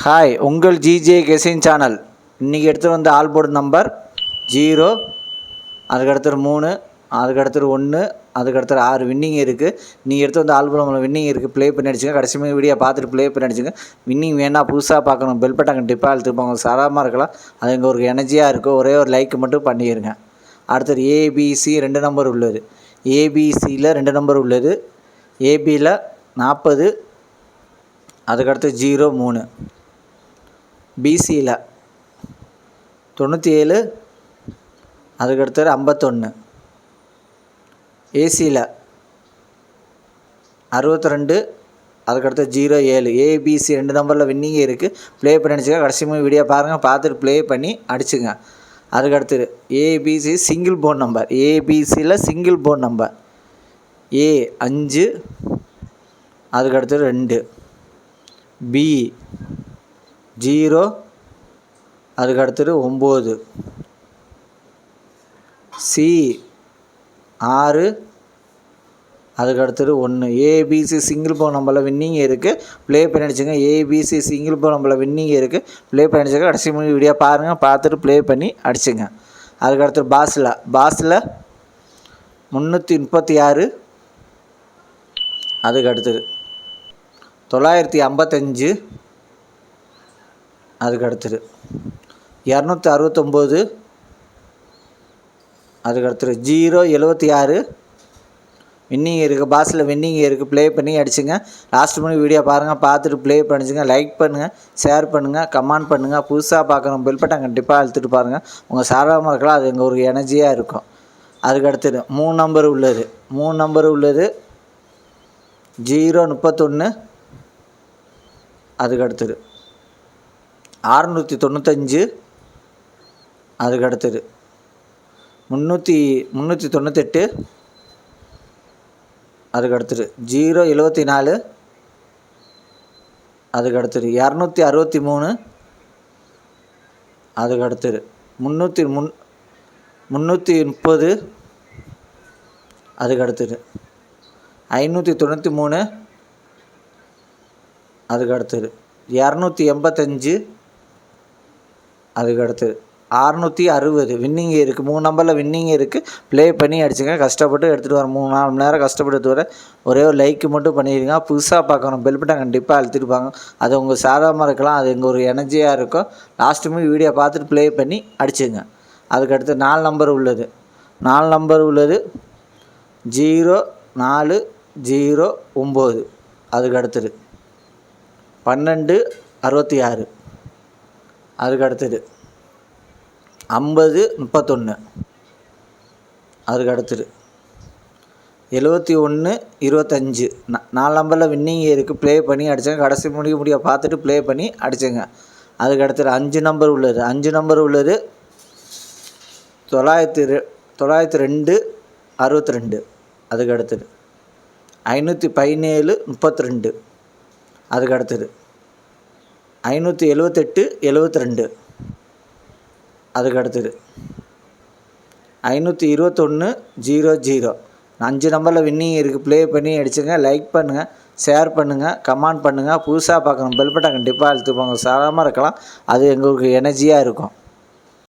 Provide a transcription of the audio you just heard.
Hi, உங்கள் GJ guessing channel. இன்றைக்கி எடுத்து வந்த ஆல் போர்டு நம்பர் 0, அதுக்கடுத்து 3, அதுக்கடுத்து 1, அதுக்கடுத்து 6 வின்னிங் இருக்குது. நீங்கள் எடுத்து வந்து ஆல் போர்டு நம்பர் வின்னிங் இருக்குது. ப்ளே பண்ணி அடிச்சுங்க. கடைசி வீடியோ பார்த்துட்டு ப்ளே பண்ணி அடிச்சுங்க. வின்னிங் வேணால் புதுசாக பார்க்கணும், பெல் பட்டன் கண்டிப்பாக அழுத்திருப்பாங்க. சாதாரணமாக இருக்கலாம், அது இங்கே ஒரு எனர்ஜியாக இருக்கும். ஒரே ஒரு லைக் மட்டும் பண்ணிடுங்க. அடுத்தது ஏபிசி 2 நம்பர் உள்ளது. ஏபிசியில் 2 நம்பர் உள்ளது. ஏபியில் 40, அதுக்கடுத்து 0, 3. பிசியில் 97, அதுக்கடுத்து 51. ஏசியில் 62, அதுக்கடுத்து 07. ஏபிசி 2 நம்பரில் வின்னிங் இருக்குது. ப்ளே பண்ணி அடிச்சுங்க. கடைசி வீடியோ பாருங்கள், பார்த்துட்டு ப்ளே பண்ணி அடிச்சுங்க. அதுக்கடுத்து ஏபிசி சிங்கிள் போர்ட் நம்பர். ஏபிசியில் சிங்கிள் போர்ட் நம்பர் ஏ 5, அதுக்கடுத்து 2. பி 0, அதுக்கடுத்தது 9. சி 6, அதுக்கடுத்தது 1. ஏபிசி சிங்கிள் போர்ட் நம்பரில் வின்னிங் இருக்குது. ப்ளே பண்ணி அடிச்சுங்க. ஏபிசி சிங்கிள் போர்ட் நம்பரில் வின்னிங் இருக்குது. ப்ளே பண்ணி அடிச்சுங்க. கடைசி வீடியோ பாருங்கள், பார்த்துட்டு ப்ளே பண்ணி அடிச்சுங்க. அதுக்கடுத்து பாஸில் 336, அதுக்கு அடுத்தது 955, அதுக்கு அடுத்தது 269, அதுக்கு அடுத்தது 076 வின்னிங் இருக்குது. பாஸில் வின்னிங் இருக்குது. ப்ளே பண்ணி அடிச்சுங்க. லாஸ்ட் மணி வீடியோ பாருங்கள், பார்த்துட்டு ப்ளே பண்ணிச்சுங்க. லைக் பண்ணுங்கள், ஷேர் பண்ணுங்கள், கமெண்ட் பண்ணுங்கள். புதுசாக பார்க்கணும், பெல் பட்டன் கண்டிப்பாக அழுத்திட்டு பாருங்கள். உங்கள் சாதாரணமாக இருக்கலாம், அது எங்கள் ஒரு எனர்ஜியாக இருக்கும். அதுக்கு அடுத்தது 3 நம்பர் உள்ளது. 3 நம்பர் உள்ளது. 031, அதுக்கு அடுத்தது 695, அதுக்கு அடுத்தது 398, அதுக்கு அடுத்தது 074, அதுக்கு அடுத்தது 263, அதுக்கு அடுத்தது 330, அதுக்கு அடுத்தது 593, அதுக்கு அடுத்தது 285, அதுக்கு அடுத்தது 660 வின்னிங் இருக்குது. 3 நம்பரில் வின்னிங் இருக்குது. ப்ளே பண்ணி அடிச்சுங்க. கஷ்டப்பட்டு எடுத்துகிட்டு வரேன், 3-4 மணி நேரம் கஷ்டப்பட்டு எடுத்து வரேன். ஒரே ஒரு லைக்கு மட்டும் பண்ணிடுங்க. புதுசாக பார்க்கணும், பெல் பட்டன் கண்டிப்பாக அழுத்திருப்பாங்க. அது உங்கள் சாதாரணமாக இருக்கலாம், அது எங்கள் ஒரு எனர்ஜியாக இருக்கும். லாஸ்ட்டு வீடியோ பார்த்துட்டு ப்ளே பண்ணி அடிச்சுங்க. அதுக்கடுத்து 4 நம்பர் உள்ளது. 4 நம்பர் உள்ளது. 0409, அதுக்கு அடுத்தது 1266, அதுக்கு அடுத்தது 5031, அதுக்கு அடுத்தது 7125. 4 நம்பரில் வின்னிங் இருக்குது. ப்ளே பண்ணி அடிச்சுங்க. கடைசி முடிய பார்த்துட்டு ப்ளே பண்ணி அடிச்சுங்க. அதுக்கு அடுத்தது 5 நம்பர் உள்ளது. 5 நம்பர் உள்ளது. 902, 62, அதுக்கு அடுத்தது 517, 32, அதுக்கு அடுத்தது 578, 72, அதுக்கு அடுத்தது 521, 00. 5 நம்பரில் வின்னிங் இருக்குது. ப்ளே பண்ணி அடிச்சுங்க. லைக் பண்ணுங்கள், ஷேர் பண்ணுங்கள், கமெண்ட் பண்ணுங்கள். புதுசாக பார்க்கணும், பெல் பட்டன் கண்டிப்பாக அழுத்திப்பாங்க. சாதாரணமாக இருக்கலாம், அது எங்களுக்கு எனர்ஜியாக இருக்கும்.